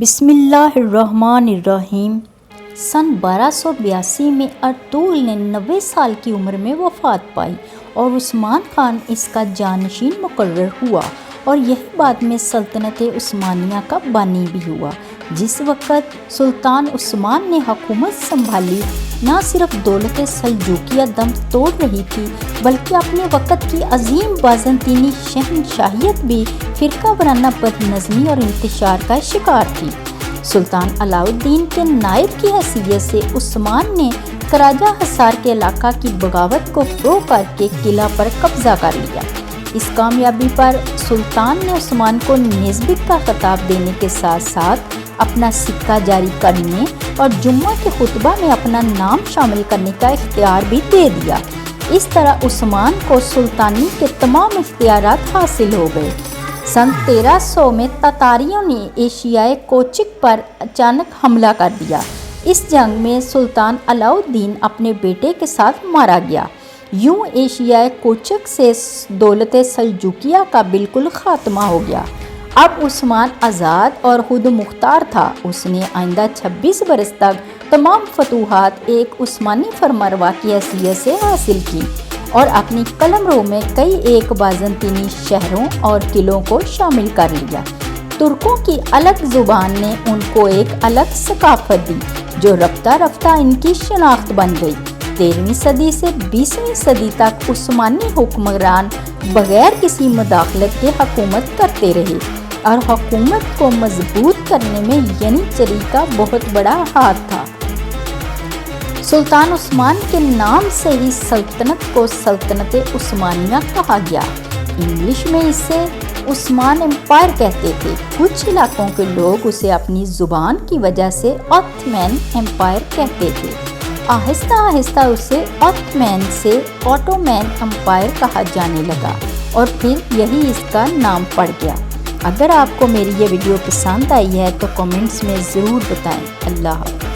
بسم اللہ الرحمن الرحیم۔ سن 1282 میں ارطغرل نے 90 سال کی عمر میں وفات پائی اور عثمان خان اس کا جانشین مقرر ہوا اور یہی بعد میں سلطنت عثمانیہ کا بانی بھی ہوا۔ جس وقت سلطان عثمان نے حکومت سنبھالی، نہ صرف دولت سلجوقیہ دم توڑ رہی تھی بلکہ اپنے وقت کی عظیم بازنطینی شہنشاہیت بھی فرقہ وارانہ بد نظمی اور انتشار کا شکار تھی۔ سلطان علاء الدین کے نائب کی حیثیت سے عثمان نے کراجہ حصار کے علاقہ کی بغاوت کو فروغ کر کے قلعہ پر قبضہ کر لیا۔ اس کامیابی پر سلطان نے عثمان کو نسبت کا خطاب دینے کے ساتھ ساتھ اپنا سکہ جاری کرنے اور جمعہ کے خطبہ میں اپنا نام شامل کرنے کا اختیار بھی دے دیا۔ اس طرح عثمان کو سلطانی کے تمام اختیارات حاصل ہو گئے۔ سن 1300 میں تاتاریوں نے ایشیائے کوچک پر اچانک حملہ کر دیا۔ اس جنگ میں سلطان علاء الدین اپنے بیٹے کے ساتھ مارا گیا۔ یوں ایشیائے کوچک سے دولت سلجوقیہ کا بالکل خاتمہ ہو گیا۔ اب عثمان آزاد اور خود مختار تھا۔ اس نے آئندہ 26 برس تک تمام فتوحات ایک عثمانی فرمانروا کی حیثیت سے حاصل کی اور اپنی قلمرو میں کئی ایک بازنطینی شہروں اور قلعوں کو شامل کر لیا۔ ترکوں کی الگ زبان نے ان کو ایک الگ ثقافت دی جو رفتہ رفتہ ان کی شناخت بن گئی۔ 13ویں صدی سے 20ویں صدی تک عثمانی حکمران بغیر کسی مداخلت کے حکومت کرتے رہے اور حکومت کو مضبوط کرنے میں ینیچری کا بہت بڑا ہاتھ تھا۔ سلطان عثمان کے نام سے ہی سلطنت کو سلطنت عثمانیہ کہا گیا۔ انگلش میں اسے عثمان امپائر کہتے تھے۔ کچھ علاقوں کے لوگ اسے اپنی زبان کی وجہ سے آٹومین امپائر کہتے تھے۔ آہستہ آہستہ اسے آٹومین سے آٹومین امپائر کہا جانے لگا اور پھر یہی اس کا نام پڑ گیا۔ اگر آپ کو میری یہ ویڈیو پسند آئی ہے تو کمنٹس میں ضرور بتائیں۔ اللہ حافظ۔